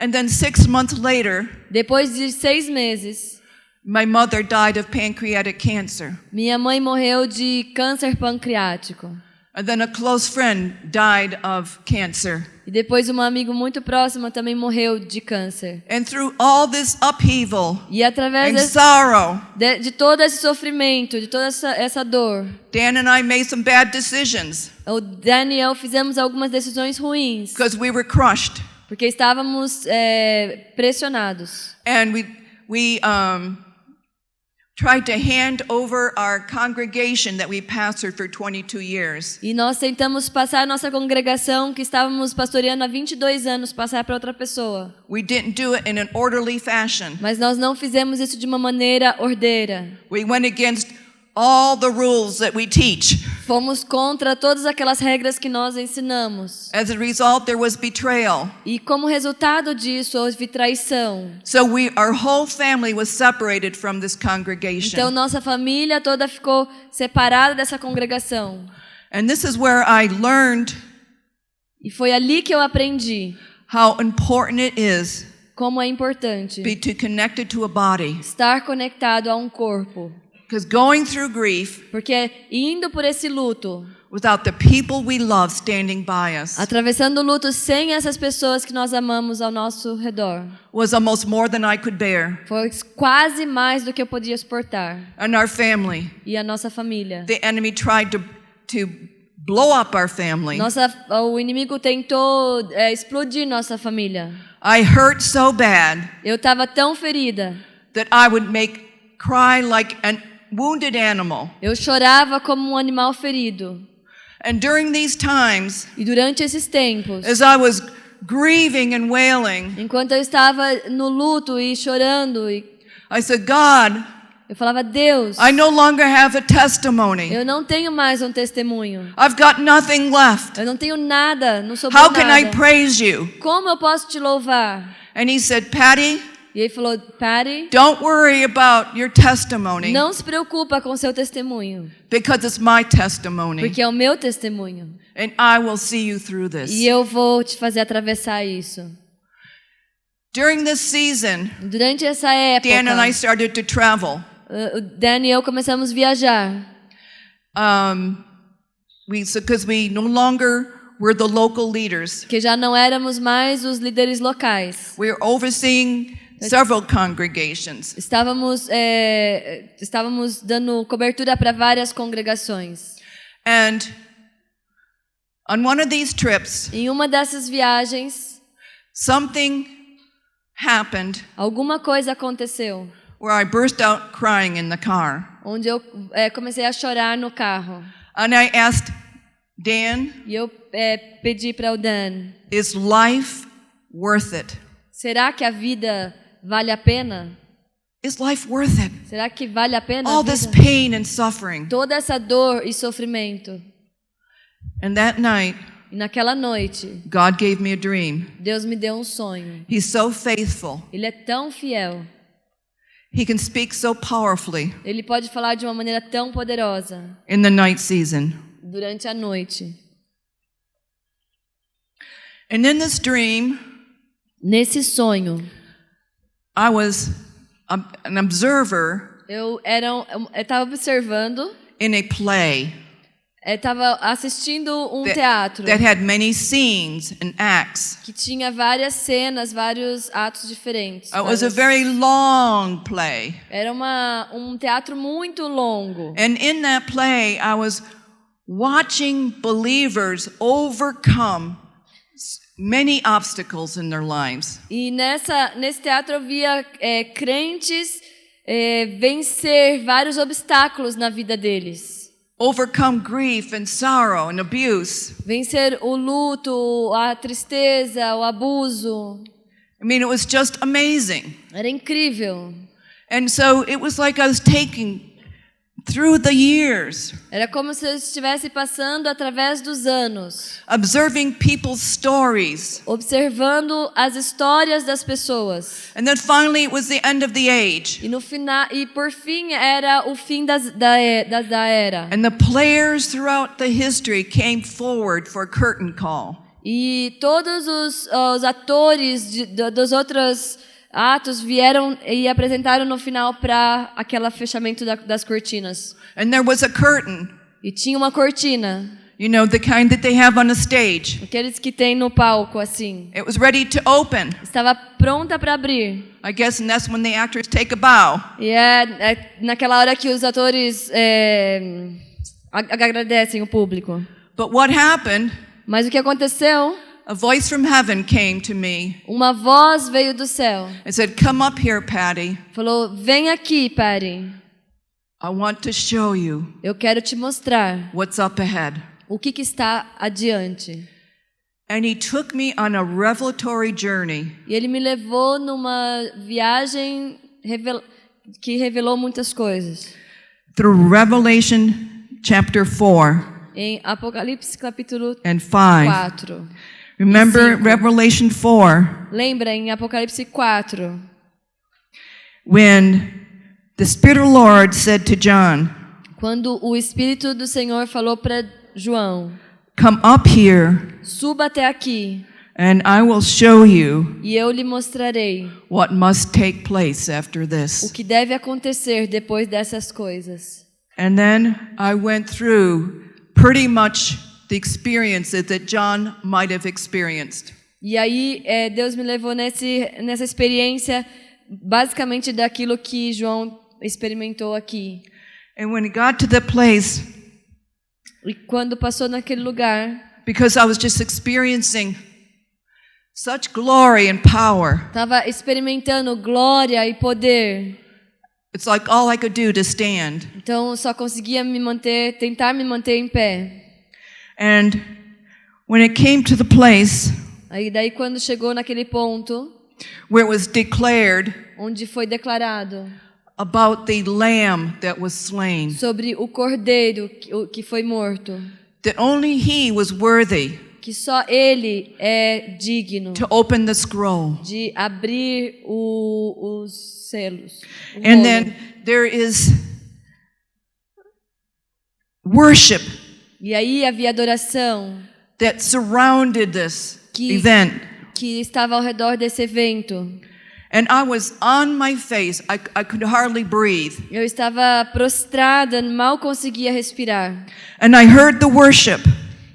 And then 6 months later, depois de 6 meses, my mother died of pancreatic cancer. Minha mãe morreu de câncer pancreático. And then a close friend died of cancer. E depois um amigo muito próximo também morreu de câncer. And through all this upheaval e através sorrow, de todo esse sofrimento, de toda essa dor, Dan and I made some bad decisions. O Dan e eu fizemos algumas decisões ruins. Because we were crushed. Porque estávamos pressionados. And we tried to hand over our congregation that we pastored for 22 years. E nós tentamos passar a nossa congregação que estávamos pastoreando há 22 anos passar para outra pessoa. We didn't do it in an orderly fashion. Mas nós não fizemos isso de uma maneira ordeira. We went against all the rules that we teach. Fomos contra todas aquelas regras que nós ensinamos. As a result, there was betrayal. E como resultado disso, houve traição. So our whole family was separated from this congregation. Então nossa família toda ficou separada dessa congregação. And this is where I learned. E foi ali que eu aprendi. How important it is. Como é importante. Be connected to a body. Estar conectado a um corpo. Because going through grief, porque indo por esse luto, without the people we love standing by us, atravessando o luto sem essas pessoas que nós amamos ao nosso redor, was almost more than I could bear. Foi quase mais do que eu podia suportar. And our family, e a nossa família. The enemy tried to blow up our family. O inimigo tentou explodir nossa família. I hurt so bad. Eu estava tão ferida. That I would cry like an wounded animal. Eu chorava como um animal ferido. And during these times, e durante esses tempos, as I was grieving and wailing, enquanto eu estava no luto e chorando, I said, God, eu falava, Deus, I no longer have a testimony. Eu não tenho mais um testemunho. I've got nothing left. Eu não tenho nada, não sobrou nada. How can I praise you? Como eu posso te louvar? And he said, Patty, e ele falou, Patty, don't worry about your testimony. Não se preocupa com seu testemunho. Because it's my testimony. Porque é o meu testemunho. And I will see you through this. E eu vou te fazer atravessar isso. During this season, durante essa época, Dan and I started to travel. O Dan e eu começamos a viajar. Because we no longer were the local leaders. Que já não éramos mais os líderes locais. We were overseeing several congregations. Estávamos dando cobertura para várias congregações. And on one of these trips, em uma dessas viagens, something happened. Alguma coisa aconteceu. Where I burst out crying in the car. Onde eu comecei a chorar no carro. And I asked Dan. E eu pedi para o Dan. Is life worth it? Será que a vida vale a pena? Is life worth it? Será que vale a pena? All this pain and suffering. Toda essa dor e sofrimento. And that night, e naquela noite, God gave me a dream. Deus me deu um sonho. He's so faithful. Ele é tão fiel. He can speak so powerfully. Ele pode falar de uma maneira tão poderosa. In the night season. Durante a noite. And in this dream, nesse sonho, I was an observer. Eu estava observando. In a play. Estava assistindo teatro. That had many scenes and acts. Que tinha várias cenas, vários atos diferentes. It was a very long play. Era um teatro muito longo. And in that play, I was watching believers overcome many obstacles in their lives. E nesse teatro eu via crentes vencer vários obstáculos na vida deles. Overcome grief and sorrow and abuse. Vencer o luto, a tristeza, o abuso. I mean, it was just amazing. Era incrível. And so it was like I was taking through the years. Era como se eu estivesse passando através dos anos. Observing people's stories. Observando as histórias das pessoas. And then finally it was the end of the age. E no final, e por fim era o fim da era. And the players throughout the history came forward for a curtain call. E todos os atores dos outros atos vieram e apresentaram no final para aquele fechamento das cortinas. And there was a curtain. E tinha uma cortina. You know, the kind that they have on the stage. Aqueles que tem no palco assim. It was ready to open. Estava pronta para abrir. I guess and that's when the actors take a bow. E é naquela hora que os atores agradecem o público. But what happened? Mas o que aconteceu? A voice from heaven came to me. Uma voz veio do céu. It said, "Come up here, Patty. Falou, vem aqui, Patty. I want to show you. Eu quero te mostrar. What's up ahead." O que está adiante? And he took me on a revelatory journey. E ele me levou numa viagem que revelou muitas coisas. Through Revelation chapter 4. Em Apocalipse capítulo and 5. 4. Remember Revelation 4? Lembra em Apocalipse 4? When the Spirit of the Lord said to John, quando o Espírito do Senhor falou para João, "Come up here, suba até aqui, and I will show you e eu lhe mostrarei what must take place after o this." que deve acontecer depois dessas coisas. And then I went through pretty much the experiences that John might have experienced. E aí Deus me levou nessa experiência basicamente daquilo que João experimentou aqui. And when it got to the place, e quando passou naquele lugar, because I was just experiencing such glory and power. Estava experimentando glória e poder. It's like all I could do to stand. Então eu só conseguia tentar me manter em pé. And when it came to the place, daí quando chegou naquele ponto, where it was declared, onde foi declarado, about the lamb that was slain, sobre o cordeiro que foi morto, that only he was worthy, que só ele é digno, to open the scroll, de abrir os selos. And then there is worship. E aí havia adoração That surrounded this event. Que estava ao redor desse evento. And I was on my face. I could hardly breathe. Eu estava prostrada, mal conseguia respirar. And I heard the worship.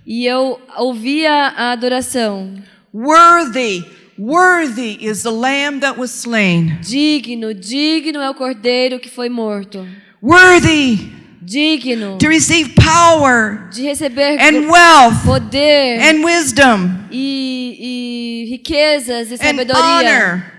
E eu ouvia a adoração. Worthy, worthy is the lamb that was slain. Digno, digno é o cordeiro que foi morto. Worthy Digno to receive power de receber and wealth poder and wisdom e riquezas e and sabedoria honor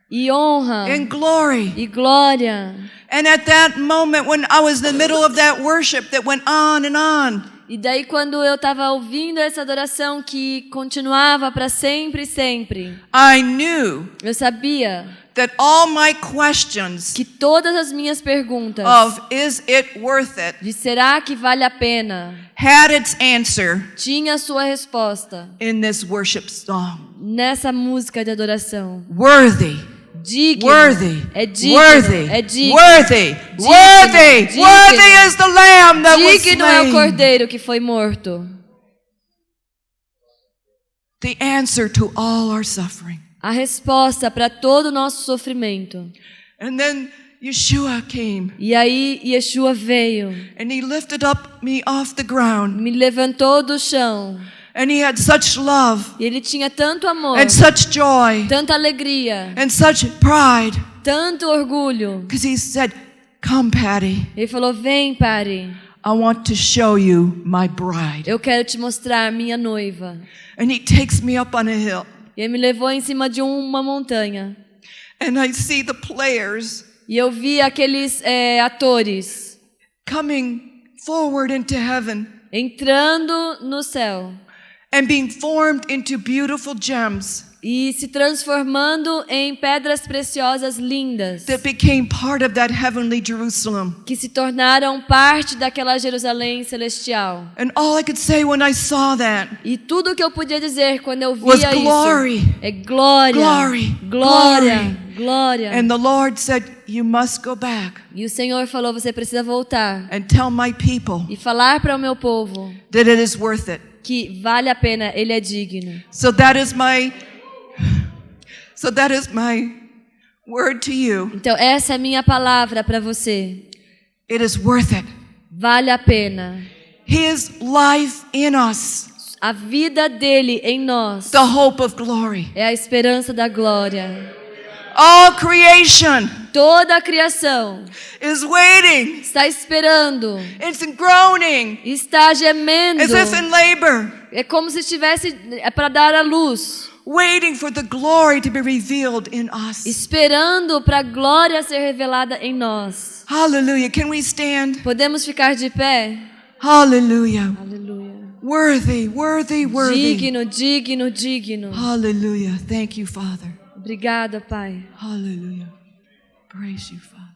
e honra and glory. e glória. And at that moment when I was in the middle of that worship that went on and on, E daí quando eu estava ouvindo essa adoração que continuava para sempre e sempre, I knew eu sabia that all my questions que todas as minhas perguntas of is it worth it de será que vale a pena had its answer tinha a sua resposta in this worship song. nessa música de adoração. Worthy, Digno, worthy, é digno, worthy, é digno, worthy, digno, worthy, digno. worthy is the lamb that was Digno é o slain. cordeiro que foi morto. The answer to all our suffering. A resposta para todo o nosso sofrimento. And then Yeshua came E aí Yeshua veio, and he lifted up me off the ground, me levantou do chão. and he had such love E ele tinha tanto amor, and such joy tanta alegria, and such pride, tanto orgulho. because he said, "Come, Patty, Ele falou: "Vem, pare. I want to show you my bride." Eu quero te mostrar minha noiva." And he takes me up on a hill, E ele me levou em cima de uma montanha. and I see the players E eu vi aqueles atores coming forward into heaven entrando no céu and being formed into beautiful gems e se transformando em pedras preciosas lindas, that became part of that heavenly Jerusalem. que se tornaram parte daquela Jerusalém celestial. And all I could say when I saw that E tudo que eu podia dizer quando eu was via glory, isso é glória, glory, glória, glory. glória. And the Lord said, "You must go back E o Senhor falou: "Você precisa voltar and tell my people e falar para o meu povo that it is worth it." que vale a pena, ele é digno." So that is my word to you. Então essa é a minha palavra para você. It is worth it. Vale a pena. His life in us, A vida dele em nós the hope of glory. é a esperança da glória. All creation Toda a criação is waiting. está esperando, It's groaning está gemendo. as if in labor, É como se estivesse para dar à luz, waiting for the glory to be revealed in us. esperando para a glória ser revelada em nós. Hallelujah. Can we stand? Podemos ficar de pé? Hallelujah. Aleluia. Worthy, worthy, worthy. Digno, digno, digno. Hallelujah. Thank you, Father. Obrigada, Pai. Hallelujah. Praise you, Father.